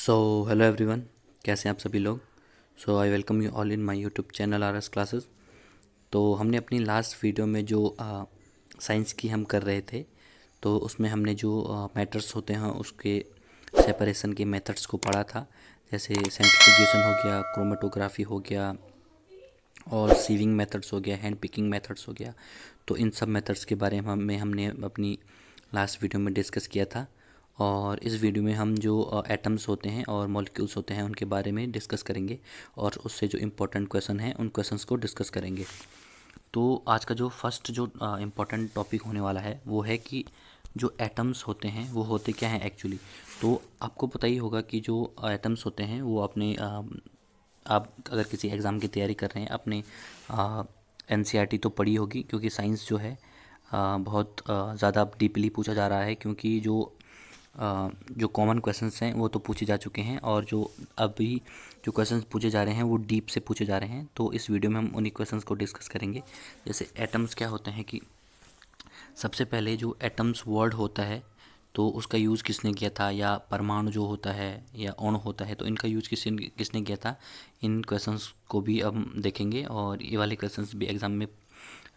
So hello everyone, कैसे हैं आप सभी लोग। So I welcome you all in my YouTube channel R S classes. तो हमने अपनी लास्ट वीडियो में जो साइंस की हम कर रहे थे, तो उसमें हमने जो मैटर्स होते हैं उसके सेपरेशन के मेथड्स को पढ़ा था। जैसे सेंट्रीफ्यूगेशन हो गया, क्रोमेटोग्राफी हो गया और सीविंग मेथड्स हो गया, हैंड पिकिंग मेथड्स हो गया। तो इन सब मेथड्स के बारे में हमने अपनी लास्ट वीडियो में डिस्कस किया था। और इस वीडियो में हम जो एटम्स होते हैं और मॉलिक्यूल्स होते हैं उनके बारे में डिस्कस करेंगे और उससे जो इम्पोर्टेंट क्वेश्चन हैं उन क्वेश्चंस को डिस्कस करेंगे। तो आज का जो फर्स्ट जो इम्पोर्टेंट टॉपिक होने वाला है वो है कि जो एटम्स होते हैं वो होते क्या हैं एक्चुअली। तो आपको पता ही होगा कि जो एटम्स होते हैं वो अपने आप अगर किसी एग्ज़ाम की तैयारी कर रहे हैं अपने एनसीईआरटी तो पढ़ी होगी, क्योंकि साइंस जो है बहुत ज़्यादा डीपली पूछा जा रहा है। क्योंकि जो कॉमन क्वेश्चंस हैं वो तो पूछे जा चुके हैं और जो अभी जो क्वेश्चंस पूछे जा रहे हैं वो डीप से पूछे जा रहे हैं। तो इस वीडियो में हम उन्हीं क्वेश्चंस को डिस्कस करेंगे। जैसे एटम्स क्या होते हैं कि सबसे पहले जो एटम्स वर्ड होता है तो उसका यूज़ किसने किया था, या परमाणु जो होता है या अणु होता है तो इनका यूज़ किसने किसने किया था। इन क्वेश्चंस को भी हम देखेंगे और ये वाले क्वेश्चंस भी एग्ज़ाम में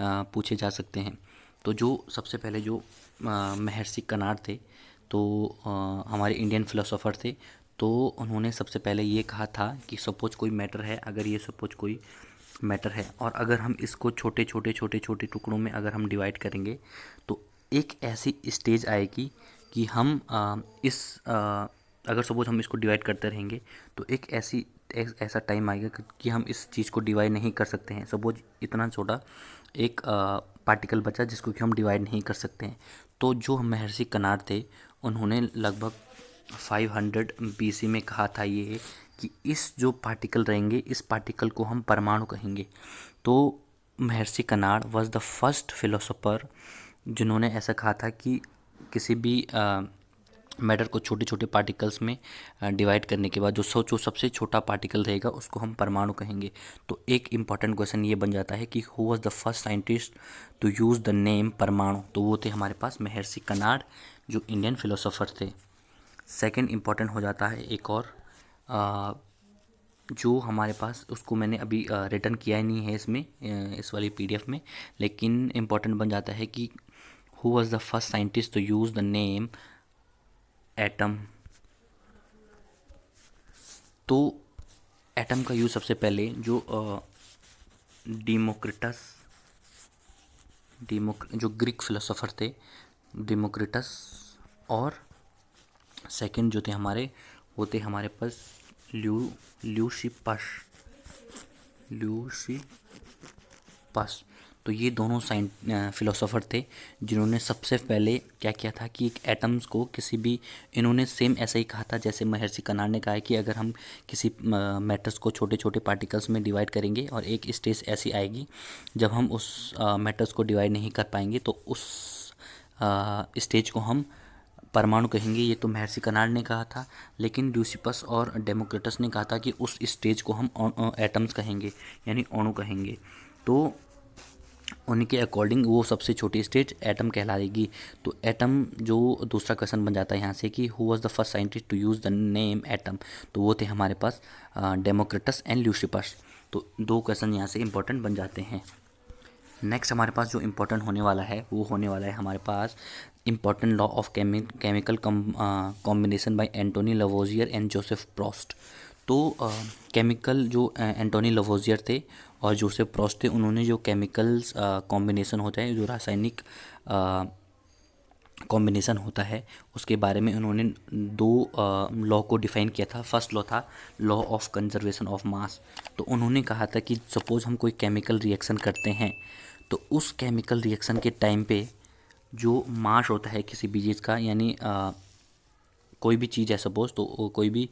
पूछे जा सकते हैं। तो जो सबसे पहले जो महर्षि कनाड थे, तो हमारे इंडियन फिलोसोफर थे। तो उन्होंने सबसे पहले ये कहा था कि सपोज कोई मैटर है, अगर ये सपोज कोई मैटर है और अगर हम इसको छोटे छोटे छोटे छोटे टुकड़ों में अगर हम डिवाइड करेंगे तो एक ऐसी स्टेज आएगी कि हम अगर सपोज हम इसको डिवाइड करते रहेंगे तो ऐसा टाइम आएगा कि हम इस चीज़ को डिवाइड नहीं कर सकते हैं। सपोज इतना छोटा एक पार्टिकल बचा जिसको कि हम डिवाइड नहीं कर सकते हैं। तो जो महर्षि कनाड थे उन्होंने लगभग 500 बीसी में कहा था ये कि इस जो पार्टिकल रहेंगे इस पार्टिकल को हम परमाणु कहेंगे। तो महर्षि canard was the first philosopher जिन्होंने ऐसा कहा था कि किसी भी मैटर को छोटे छोटे पार्टिकल्स में डिवाइड करने के बाद जो सबसे छोटा पार्टिकल रहेगा उसको हम परमाणु कहेंगे। तो एक इम्पॉर्टेंट क्वेश्चन ये बन जाता है कि who was the first scientist to use the name परमाणु। तो वो थे हमारे पास महर्षि कनाड जो इंडियन फिलोसोफर थे। सेकंड इम्पॉर्टेंट हो जाता है एक और जो हमारे पास उसको मैंने अभी रिटर्न किया ही नहीं है इसमें इस वाली पीडीएफ में, लेकिन इम्पॉर्टेंट बन जाता है कि who was the first scientist to use the name atom. तो एटम का यूज़ सबसे पहले जो डेमोक्रिटस जो ग्रीक फिलोसोफर थे डेमोक्रिटस, और सेकंड जो थे हमारे वो थे हमारे पास ल्यूसिपस ल्यूसिपस। तो ये दोनों फिलोसोफर थे जिन्होंने सबसे पहले क्या किया था कि एक एटम्स को किसी भी, इन्होंने सेम ऐसा ही कहा था जैसे महर्षि कनाड ने कहा है कि अगर हम किसी मैटर्स को छोटे छोटे पार्टिकल्स में डिवाइड करेंगे और एक स्टेज ऐसी आएगी जब हम उस मैटर्स को डिवाइड नहीं कर पाएंगे तो उस स्टेज को हम परमाणु कहेंगे। ये तो महर्षि कनाड ने कहा था, लेकिन ल्यूसिपस और डेमोक्रिटस ने कहा था कि उस स्टेज को हम एटम्स कहेंगे यानी अणु कहेंगे। तो उनके अकॉर्डिंग वो सबसे छोटी स्टेज एटम कहलाएगी। तो एटम जो दूसरा क्वेश्चन बन जाता है यहाँ से कि who was the first scientist to use the name atom. तो वो थे हमारे पास डेमोक्रिटस एंड ल्यूसिपस। तो दो क्वेश्चन यहाँ से इंपॉर्टेंट बन जाते हैं। नेक्स्ट हमारे पास जो इम्पोर्टेंट होने वाला है वो होने वाला है हमारे पास important law of chemical combination by Antoine Lavoisier and Joseph Proust. तो केमिकल जो एंटोनी लवोजियर थे और जोसेफ प्रोस्ट थे, उन्होंने जो केमिकल्स कॉम्बिनेशन होता है, जो रासायनिक कॉम्बिनेशन होता है, उसके बारे में उन्होंने दो लॉ को डिफाइन किया था। फर्स्ट लॉ था लॉ ऑफ कंजर्वेशन ऑफ मास। तो उन्होंने कहा था कि सपोज़ हम कोई केमिकल रिएक्शन करते हैं तो उस केमिकल रिएक्शन के टाइम पे जो मास होता है किसी भी चीज़ का, यानी कोई भी चीज़ है सपोज़, तो कोई भी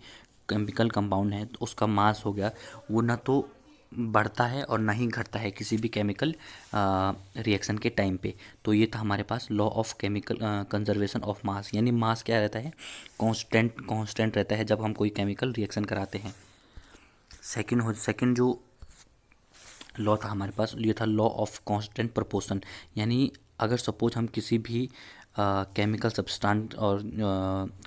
केमिकल कंपाउंड है तो उसका मास हो गया, वो ना तो बढ़ता है और ना ही घटता है किसी भी केमिकल रिएक्शन के टाइम पे। तो ये था हमारे पास law of chemical conservation of mass, यानी मास क्या रहता है, कांस्टेंट रहता है जब हम कोई केमिकल रिएक्शन कराते हैं। सेकंड जो लॉ था हमारे पास ये था लॉ ऑफ कांस्टेंट प्रोपोर्शन, यानी अगर सपोज हम किसी भी केमिकल सब्सटेंस और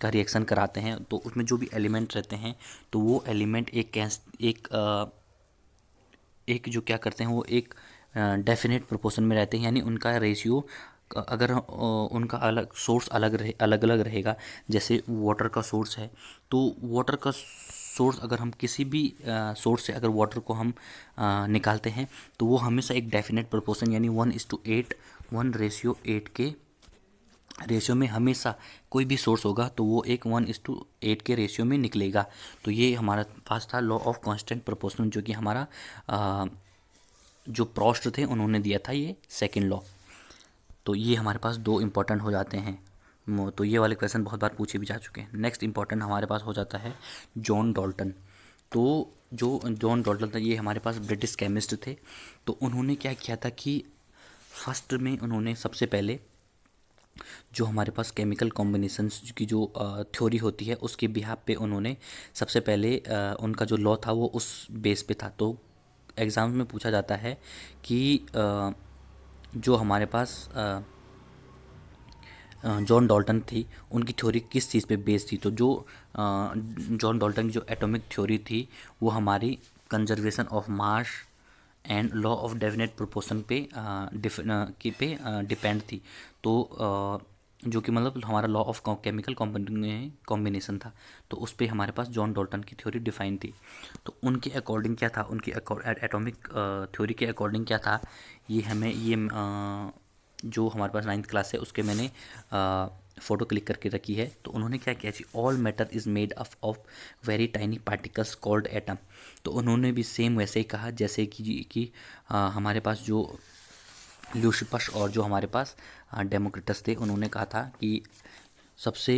का रिएक्शन कराते हैं, तो उसमें जो भी एलिमेंट रहते हैं तो वो एलिमेंट एक जो क्या करते हैं वो एक डेफिनेट प्रोपोर्शन में रहते हैं, यानी उनका रेशियो अगर उनका अलग अलग रहेगा। जैसे वाटर का सोर्स है, तो वाटर का सोर्स अगर हम किसी भी सोर्स से अगर वाटर को हम निकालते हैं तो वो हमेशा एक डेफिनेट प्रोपोर्शन यानी 1:8 1:8 के रेशियो में हमेशा कोई भी सोर्स होगा तो वो एक 1:8 के रेशियो में निकलेगा। तो ये हमारा पास था लॉ ऑफ कांस्टेंट प्रोपोर्शन, जो कि हमारा जो प्रॉस्ट थे उन्होंने दिया था, ये सेकंड लॉ। तो ये हमारे पास दो इम्पॉर्टेंट हो जाते हैं। तो ये वाले क्वेश्चन बहुत बार पूछे भी जा चुके हैं। नेक्स्ट इम्पॉर्टेंट हमारे पास हो जाता है जॉन डाल्टन। तो जो जॉन डाल्टन था ये हमारे पास ब्रिटिश केमिस्ट थे। तो उन्होंने क्या किया था कि फर्स्ट में उन्होंने सबसे पहले जो हमारे पास केमिकल कॉम्बिनेशंस की जो थ्योरी होती है उसके बिहाफ पे उन्होंने सबसे पहले उनका जो लॉ था वो उस बेस पे था। तो एग्ज़ाम में पूछा जाता है कि जो हमारे पास जॉन डाल्टन थी उनकी थ्योरी किस चीज़ पे बेस्ड थी। तो जो जॉन डाल्टन की जो एटॉमिक थ्योरी थी वो हमारी conservation of mass and law of definite proportion पे डिपेंड थी। तो जो कि मतलब हमारा लॉ ऑफ केमिकल कॉम्बिनेशन था, तो उस पर हमारे पास जॉन डाल्टन की थ्योरी डिफाइन थी। तो उनके अकॉर्डिंग क्या था, उनकी एटॉमिक थ्योरी के अकॉर्डिंग क्या था, ये हमें ये जो हमारे पास 9th क्लास है उसके मैंने फ़ोटो क्लिक करके रखी है। तो उन्होंने क्या किया जी, all matter is made up of very tiny particles called atom. तो उन्होंने भी सेम वैसे ही कहा जैसे कि हमारे पास जो ल्यूसिपस और जो हमारे पास डेमोक्रिटस थे, उन्होंने कहा था कि सबसे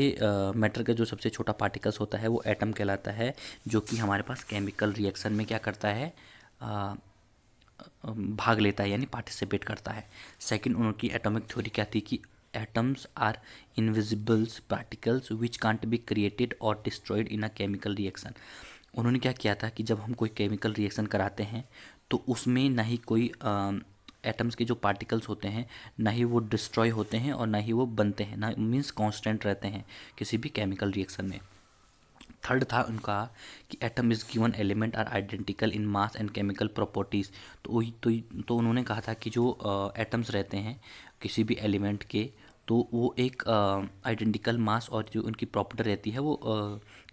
मैटर का जो सबसे छोटा पार्टिकल्स होता है वो एटम कहलाता है, जो कि हमारे पास केमिकल रिएक्शन में क्या करता है, भाग लेता है यानी पार्टिसिपेट करता है। सेकंड उनकी एटॉमिक थ्योरी क्या थी कि atoms are invisibles particles which can't be created और destroyed in a chemical reaction. उन्होंने क्या किया था कि जब हम कोई केमिकल रिएक्शन कराते हैं तो उसमें ना ही कोई एटम्स के जो पार्टिकल्स होते हैं ना ही वो डिस्ट्रॉय होते हैं और ना ही वो बनते हैं, ना मीन्स कांस्टेंट रहते हैं किसी भी केमिकल रिएक्शन में। थर्ड था उनका कि atom is given element are identical in mass and chemical properties. तो उन्होंने कहा था कि जो एटम्स रहते हैं किसी भी एलिमेंट के, तो वो एक आइडेंटिकल मास और जो उनकी प्रॉपर्टी रहती है वो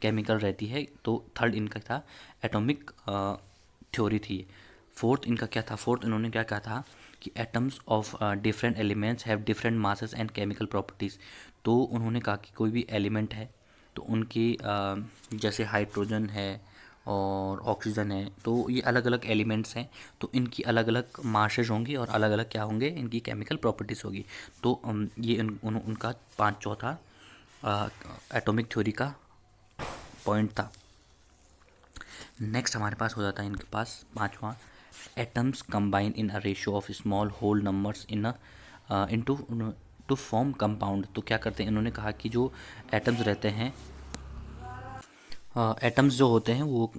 केमिकल रहती है। तो थर्ड इनका था एटॉमिक थ्योरी थी। फोर्थ इनका क्या था, फोर्थ इन्होंने क्या कहा था कि atoms of different elements have different masses and chemical properties. तो उन्होंने कहा कि कोई भी एलिमेंट है तो उनकी जैसे हाइड्रोजन है और ऑक्सीजन है, तो ये अलग अलग एलिमेंट्स हैं, तो इनकी अलग अलग मासेस होंगी और अलग अलग क्या होंगे, इनकी केमिकल प्रॉपर्टीज़ होगी। तो ये उनका चौथा एटॉमिक थ्योरी का पॉइंट था। नेक्स्ट हमारे पास हो जाता है इनके पास पांचवा, atoms combine in a ratio of small whole numbers into to form compound. तो क्या करते हैं, इन्होंने कहा कि जो एटम्स रहते हैं, एटम्स जो होते हैं वो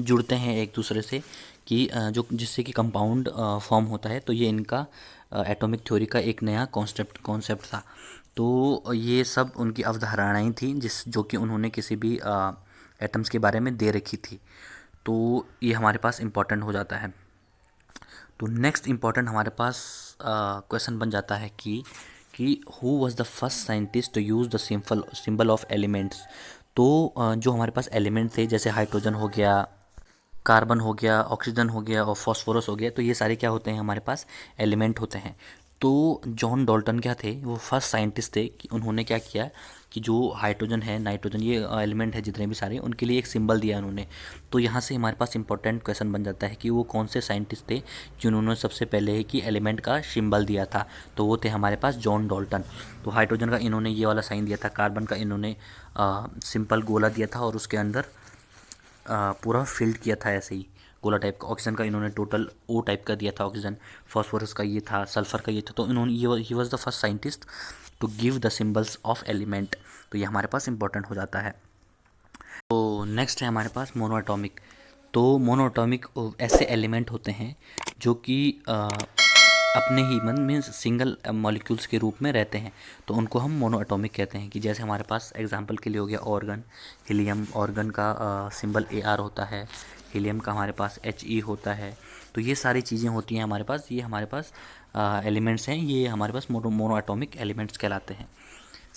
जुड़ते हैं एक दूसरे से कि जो जिससे कि कंपाउंड फॉर्म होता है। तो ये इनका एटॉमिक थ्योरी का एक नया कॉन्सेप्ट था। तो ये सब उनकी अवधारणाएं थी जो कि उन्होंने किसी भी एटम्स के बारे में दे रखी थी। तो ये हमारे पास इम्पॉर्टेंट हो जाता है। तो नेक्स्ट इम्पॉर्टेंट हमारे पास क्वेश्चन बन जाता है कि who was the first scientist to use the symbol of elements. तो जो हमारे पास एलिमेंट थे जैसे हाइड्रोजन हो गया, कार्बन हो गया, ऑक्सीजन हो गया और फॉस्फोरस हो गया, तो ये सारे क्या होते हैं, हमारे पास एलिमेंट होते हैं। तो जॉन डाल्टन क्या थे, वो फर्स्ट साइंटिस्ट थे कि उन्होंने क्या किया कि जो हाइड्रोजन है, नाइट्रोजन, ये एलिमेंट है जितने भी सारे, उनके लिए एक सिंबल दिया उन्होंने। तो यहाँ से हमारे पास इंपॉर्टेंट क्वेश्चन बन जाता है कि वो कौन से साइंटिस्ट थे जिन्होंने सबसे पहले ही कि एलिमेंट का सिंबल दिया था। तो वो थे हमारे पास जॉन डाल्टन। तो हाइड्रोजन का इन्होंने ये वाला साइन दिया था, कार्बन का इन्होंने सिंपल गोला दिया था और उसके अंदर पूरा फिल्ड किया था ऐसे ही गोला टाइप का। ऑक्सीजन का इन्होंने टोटल ओ टाइप का दिया था ऑक्सीजन। फॉस्फोरस का ये था, सल्फर का ये था। तो इन्होंने he was the first scientist to give the symbols of element. तो ये हमारे पास इंपॉर्टेंट हो जाता है। तो नेक्स्ट है हमारे पास मोनोएटॉमिक। तो मोनोएटॉमिक ऐसे एलिमेंट होते हैं जो कि अपने ही मन में सिंगल मॉलिक्यूल्स के रूप में रहते हैं, तो उनको हम मोनो एटॉमिक कहते हैं। कि जैसे हमारे पास एग्जांपल के लिए हो गया ऑर्गन, हीलियम, ऑर्गन का सिंबल AR होता है, हीलियम का हमारे पास HE होता है। तो ये सारी चीज़ें होती हैं हमारे पास, ये हमारे पास एलिमेंट्स हैं, ये हमारे पास मोनो एटॉमिक एलिमेंट्स कहलाते हैं।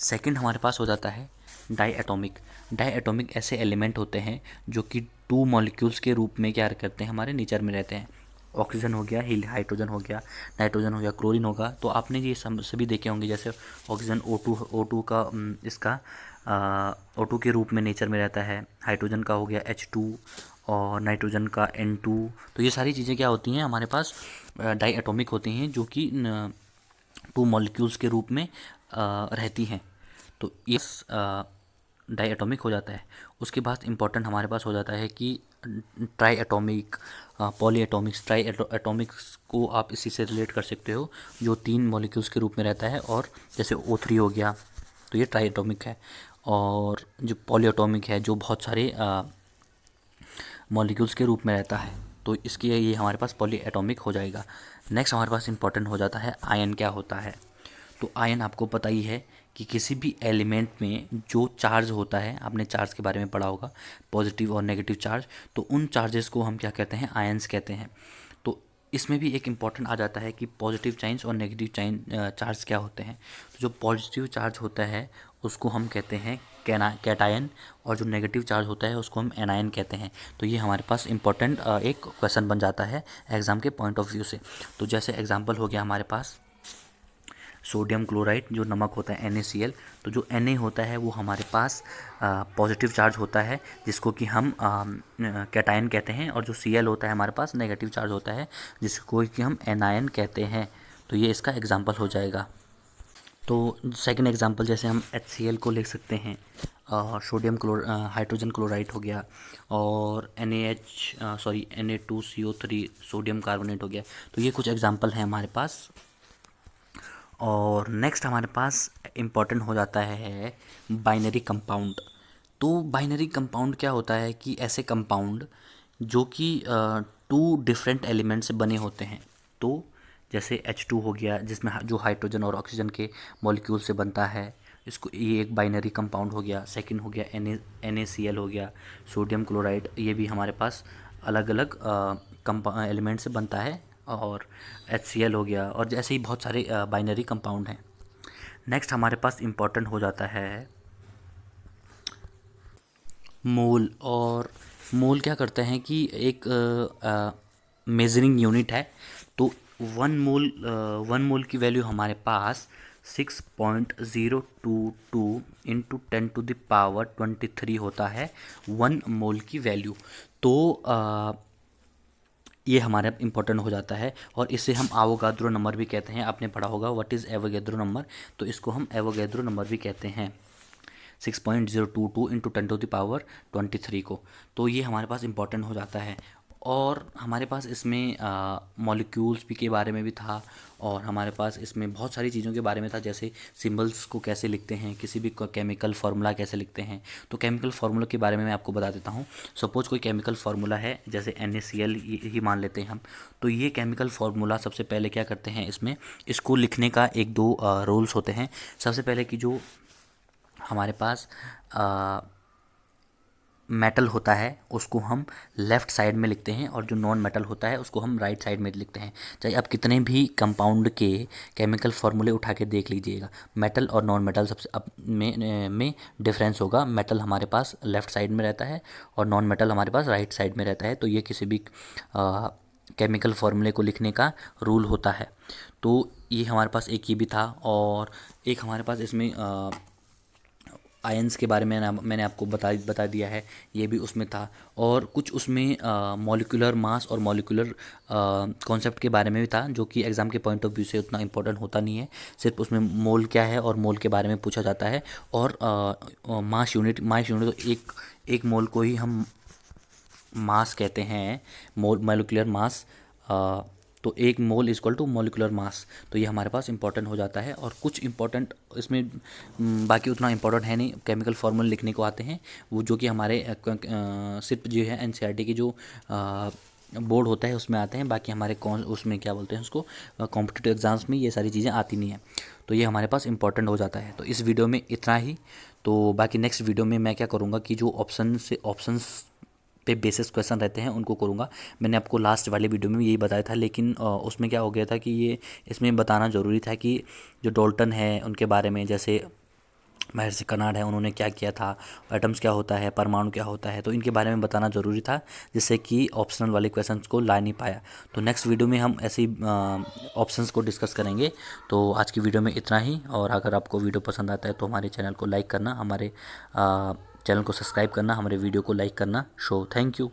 सेकंड हमारे पास हो जाता है डाई एटॉमिक। डाई एटॉमिक ऐसे एलिमेंट होते हैं जो कि 2 मॉलिक्यूल्स के रूप में क्या करते हैं, हमारे नेचर में रहते हैं। ऑक्सीजन हो गया, हाइड्रोजन हो गया, नाइट्रोजन हो गया, क्लोरीन होगा। तो आपने ये सभी देखे होंगे, जैसे ऑक्सीजन O2 का इसका O2 के रूप में नेचर में रहता है, हाइड्रोजन का हो गया H2 और नाइट्रोजन का N2। तो ये सारी चीज़ें क्या होती हैं हमारे पास, डाई एटॉमिक होती हैं, जो कि 2 मॉलिक्यूल्स के रूप में रहती हैं। तो इस डाई एटॉमिक हो जाता है। उसके बाद इम्पॉर्टेंट हमारे पास हो जाता है कि try atomic, poly Atomics. Try Atomics को आप इसी से रिलेट कर सकते हो, जो 3 मॉलिक्यूल्स के रूप में रहता है। और जैसे O3 हो गया, तो ये ट्राई एटॉमिक है। और जो पॉली एटॉमिक है, जो बहुत सारे मॉलिक्यूल्स के रूप में रहता है, तो इसके ये हमारे पास पॉली एटॉमिक हो जाएगा। नेक्स्ट हमारे पास इंपॉर्टेंट हो जाता है आयन। क्या होता है? तो आयन आपको पता ही है कि किसी भी एलिमेंट में जो चार्ज होता है, आपने चार्ज के बारे में पढ़ा होगा, पॉजिटिव और नेगेटिव चार्ज, तो उन चार्जेस को हम क्या कहते हैं, आयंस कहते हैं। तो इसमें भी एक इम्पॉर्टेंट आ जाता है कि पॉजिटिव चार्ज और नेगेटिव चार्ज क्या होते हैं। तो जो पॉजिटिव चार्ज होता है उसको हम कहते हैं कैटायन, और जो नेगेटिव चार्ज होता है उसको हम एनायन कहते हैं। तो ये हमारे पास इंपॉर्टेंट एक क्वेश्चन बन जाता है एग्ज़ाम के पॉइंट ऑफ व्यू से। तो जैसे एग्जांपल हो गया हमारे पास सोडियम क्लोराइड, जो नमक होता है NaCl। तो जो Na होता है वो हमारे पास पॉजिटिव चार्ज होता है, जिसको कि हम कैटायन कहते हैं। और जो Cl होता है हमारे पास नेगेटिव चार्ज होता है, जिसको कि हम एनायन कहते हैं। तो ये इसका एग्जाम्पल हो जाएगा। तो सेकंड एग्जांपल जैसे हम HCl को लिख सकते हैं, हाइड्रोजन क्लोराइड हो गया, और Na2CO3 सोडियम कार्बोनेट हो गया। तो ये कुछ एग्जांपल हैं हमारे पास। और नेक्स्ट हमारे पास इम्पॉर्टेंट हो जाता है बाइनरी कंपाउंड। तो बाइनरी कंपाउंड क्या होता है कि ऐसे कंपाउंड जो कि 2 डिफरेंट एलिमेंट से बने होते हैं। तो जैसे H2 हो गया, जिसमें जो हाइड्रोजन और ऑक्सीजन के मॉलिक्यूल से बनता है, इसको ये एक बाइनरी कंपाउंड हो गया। सेकंड हो गया NaCl हो गया, सोडियम क्लोराइड, ये भी हमारे पास अलग अलग एलिमेंट से बनता है। और HCl हो गया, और जैसे ही बहुत सारे बाइनरी कंपाउंड हैं। नेक्स्ट हमारे पास इम्पॉर्टेंट हो जाता है मोल। और मोल क्या करते हैं कि एक मेजरिंग यूनिट है। तो 1 मोल की वैल्यू हमारे पास 6.022 इंटू 10⁻23 होता है 1 मोल की वैल्यू। तो ये हमारा इंपॉर्टेंट हो जाता है। और इसे हम एवोगाद्रो नंबर भी कहते हैं। आपने पढ़ा होगा व्हाट इज़ एवोगाद्रो नंबर, तो इसको हम एवोगाद्रो नंबर भी कहते हैं 6.022 इंटू 10⁻23 को। तो ये हमारे पास इंपॉर्टेंट हो जाता है। और हमारे पास इसमें मॉलिक्यूल्स भी के बारे में भी था, और हमारे पास इसमें बहुत सारी चीज़ों के बारे में था, जैसे सिंबल्स को कैसे लिखते हैं, किसी भी केमिकल फार्मूला कैसे लिखते हैं। तो केमिकल फार्मूला के बारे में मैं आपको बता देता हूँ। सपोज कोई केमिकल फार्मूला है, जैसे NaCl ही मान लेते हैं हम। तो ये केमिकल फार्मूला सबसे पहले क्या करते हैं, इसको लिखने का 1-2 रूल्स होते हैं। सबसे पहले कि जो हमारे पास मेटल होता है उसको हम लेफ़्ट साइड में लिखते हैं, और जो नॉन मेटल होता है उसको हम राइट साइड में लिखते हैं। चाहे आप कितने भी कंपाउंड के केमिकल फार्मूले उठा के देख लीजिएगा, मेटल और नॉन मेटल सबसे में डिफरेंस होगा। मेटल हमारे पास लेफ़्ट साइड में रहता है और नॉन मेटल हमारे पास राइट साइड में रहता है। तो ये किसी भी केमिकल फार्मूले को लिखने का रूल होता है। तो ये हमारे पास एक ये भी था। और एक हमारे पास इसमें आयंस के बारे में मैंने आपको बता दिया है, ये भी उसमें था। और कुछ उसमें मॉलिक्यूलर मास और मॉलिक्यूलर कॉन्सेप्ट के बारे में भी था, जो कि एग्ज़ाम के पॉइंट ऑफ व्यू से उतना इंपॉर्टेंट होता नहीं है। सिर्फ उसमें मोल क्या है और मोल के बारे में पूछा जाता है। और मास यूनिट तो एक मोल को ही हम मास कहते हैं, मॉलिक्यूलर मास। तो 1 mole equal to molecular mass. तो ये हमारे पास इंपॉर्टेंट हो जाता है। और कुछ इंपॉर्टेंट इसमें बाकी उतना इंपॉर्टेंट है नहीं, केमिकल फार्मूला लिखने को आते हैं वो, जो कि हमारे सिर्फ जो है NCERT की जो बोर्ड होता है उसमें आते हैं, बाकी हमारे कौन उसमें क्या बोलते हैं उसको, कॉम्पिटिटिव एग्ज़ाम्स में ये सारी चीज़ें आती नहीं हैं, तो ये हमारे पास इंपॉर्टेंट हो जाता है। तो इस वीडियो में इतना ही। तो बाकी नेक्स्ट वीडियो में मैं क्या करूँगा कि जो ऑप्शंस पे बेसिस क्वेश्चन रहते हैं उनको करूँगा। मैंने आपको लास्ट वाले वीडियो में यही बताया था, लेकिन उसमें क्या हो गया था कि ये इसमें बताना ज़रूरी था कि जो डॉल्टन है उनके बारे में, जैसे महर्षि कर्नाड है उन्होंने क्या किया था, एटम्स क्या होता है, परमाणु क्या होता है, तो इनके बारे में बताना ज़रूरी था, जिससे कि ऑप्शनल वाले क्वेश्चंस को ला नहीं पाया। तो नेक्स्ट वीडियो में हम ऐसे ऑप्शंस को डिस्कस करेंगे। तो आज की वीडियो में इतना ही, और अगर आपको वीडियो पसंद आता है तो हमारे चैनल को लाइक करना, हमारे चैनल को सब्सक्राइब करना, हमारे वीडियो को लाइक करना। Thank you.